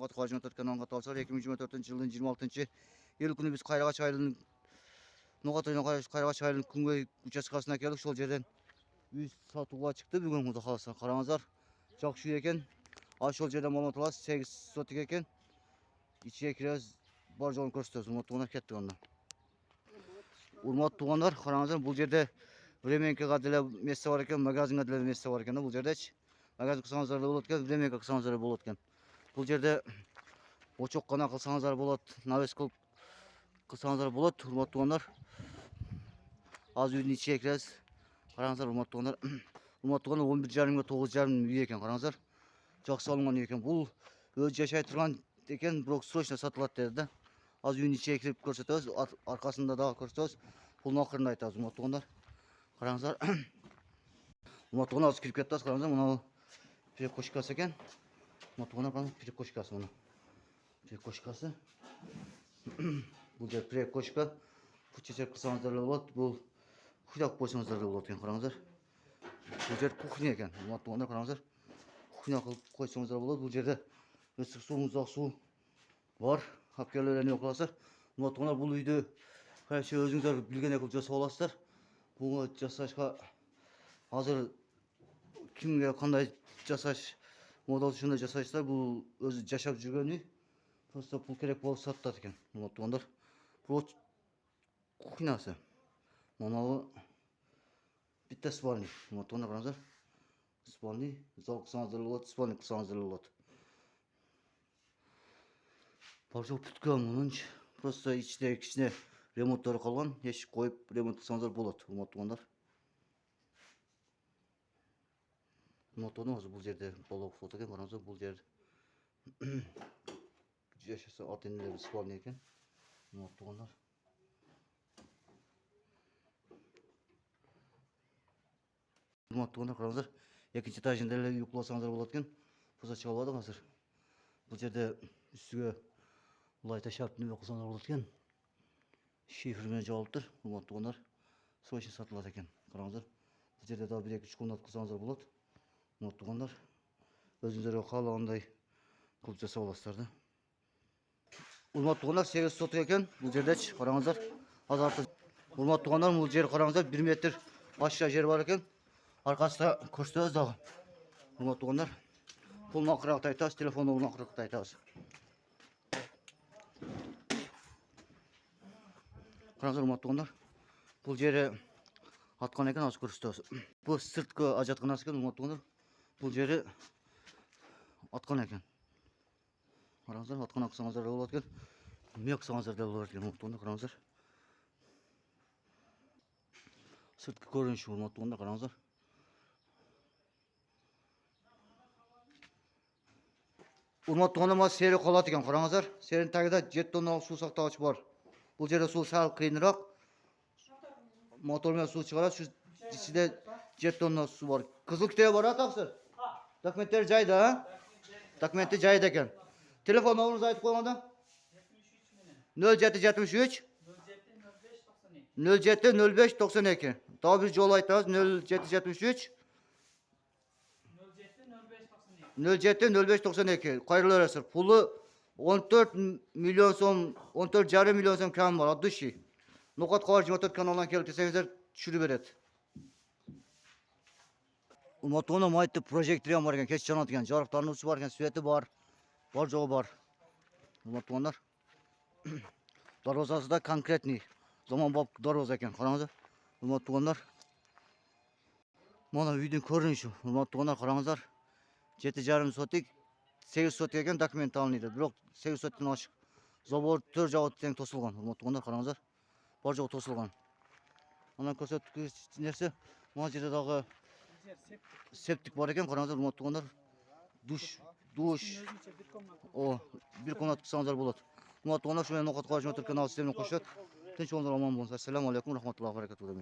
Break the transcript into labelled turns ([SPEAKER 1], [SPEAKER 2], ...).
[SPEAKER 1] ноқат қажын өтіркен аңға талсар 2024 жылдың 26 ел күні біз Қайрағаш айылының Қайрағаш айылының күнгей учаскасына келдік. Сол жерден үй сатуға шықты. Бүгін құда қаласа қараңыздар. Жақсы үй екен. Сол жерден маламат аласыз. 8 сотик екен. İçine kirez бар жоғын көрсетеміз. Урмат туғандар кеттік онда. Урмат туғандар қараңыздар, бұл жерде временкаға деле месте бар екен, магазинға деле месте бар екен. Бұл жерде магазин қылсаңыздар да болады екен, временка қылсаңыздар да болады екен. Бұл жерде очоқ қана қылсаңыздар болады, навес қылсаңыздар болады. Урмат туғандар. Аз үйдің içine kirez. Қараңыздар урмат туғандар. Урмат туғандар 11,5-ге 9,5 үй екен қараңыздар. Жақсы алынған үй екен. Бұл өзі жашай тұрған екен, бірақ срочно сатылады деді да. Аз үйдің içine кіріп көрсетеміз, арқасында да көрсетеміз. Пұлын ақырында айтамыз, урмат туғандар. Қараңыздар. Урмат туғандар аз кіріп кетті, қараңыздар. Мынау перекошкасы екен. Урмат туғандар қараңыздар, перекошкасы мұны. Перекошкасы. Бұл жер перекошка. Путешек қылсаңыздар болады. Бұл құйдақ қойсаңыздар болады екен, қараңыздар. Бұл жер кухня екен, урмат туғандар қараңыздар. Кухня қылып қойсаңыздар болады. Бұл жерде өсік су, мұздақ су бар. Хапкерлеріне оқыласыздар. Урмат туғандар, бұл үйді өзіңіздер білген екіл жасап аласыздар. Бұл жасашқа азыр кімге қандай жасаш модал үшінде жасайсыздар. Бұл өзі жашап жүрген үй. Просто бұл керек болып саттады екен. Урмат туғандар. Бұл кухнясы. Мынау бітті спальный. Урмат туғандар қараңыздар. Спальный. Зал қылсаңыздар болады, спальный қылсаңыздар болады. Бар жоқ бүткен мұның. Просто ішіне ремонттары қалған. Ешік қойып ремонт қылсаңыздар болады. Урмат туғандар. Урмат туғандар, бұл жерде балауық фото екен. Қараңыздар, бұл жерде жашаса ат енелері спальный екен. Урмат туғандар. Урмат туғандар, қараңыздар. Екінші этажында үй құласаңыздар болады екен. Просто шыға алады қазір. Бұл жерде үстіге лайта шарп неме қылсаңыздар болады екен. Шифрмен жауып тұр. Урмат туғандар. Срочно сатылады екен. Қараңыздар. Бұл жерде да 1-2 комнат қылсаңыздар болады. Урмат туғандар. Өзіңіздерге қалағандай қылып жасап аласыздар да. Урмат туғандар 8 сотық екен. Бұл жерде қараңыздар. Азарты. Урмат туғандар, бұл жер қараңыздар 1 метр ашша жер бар екен. Арқасында көрсетеміз дағы. Урмат туғандар. Пұлын ақырақта айтасыз, телефонды пұлын ақырақта айтасыз. Қараңыздар, урмат туғандар. Бұл жері атқан екен, аз көрсетеміз. Бұл сыртқы ажатқан ас екен, урмат туғандар. Бұл жері атқан екен. Қараңыздар, атқан ақсаңыздар да болады екен. Мек саңыздар да болады екен, урмат туғандар, қараңыздар. Сыртқы көрініші, урмат туғандар, қараңыздар. Урмат туғандар, ма сері қалады екен, қараңыздар. Серінің тағыда 7 тонналық су сақтағыш бар. Бұл жерде су сәл қиынырақ. Мотормен су шығарады. Ішінде 7 тонна су бар. Қызыл кітабы бар, тақсыр? Документтері жайды, а? Документі жайды екен. Телефон номеріңізді айтып қойғанда? 0773 070592. Тағы бір жол айтамыз. 0773 070592. Қайырлы өресір. Пұлы 14 миллион сом, 14,5 миллион сом кәмі бар, от души. Ноқат қавар 24 каналдан келіп десеңіздер түшірі береді. Урмат туғандар, майты прожектория бар екен, кеш жанат екен, жарықтарынысы бар екен, светі бар. Бар жоғы бар. Урмат туғандар. Дарвозасы да конкретный. Заман бап дарвоза екен, қараңыздар. Урмат туғандар. Мана үйдің көрініші. Урмат туғандар, қараңыздар. 7,5 сотик. 8 сотик екен, документ алынады. Бірақ 8 соттен ашық. Забор 4 жағы тең тосылған. Урмат туғандар, қараңыздар. Бар жағы тосылған. Анан көрсеткен нәрсе, мына жерде дағы септик бар екен, қараңыздар, урмат туғандар. Душ. Bir комнат қылсаңыздар болады. Урмат туғандар, шумен ноқат қажын өтіркен ал системін қошет. Тінші болыңыздар, аман болыңыздар. Ассаламу алейкум, рахматуллахи ва баракатуху.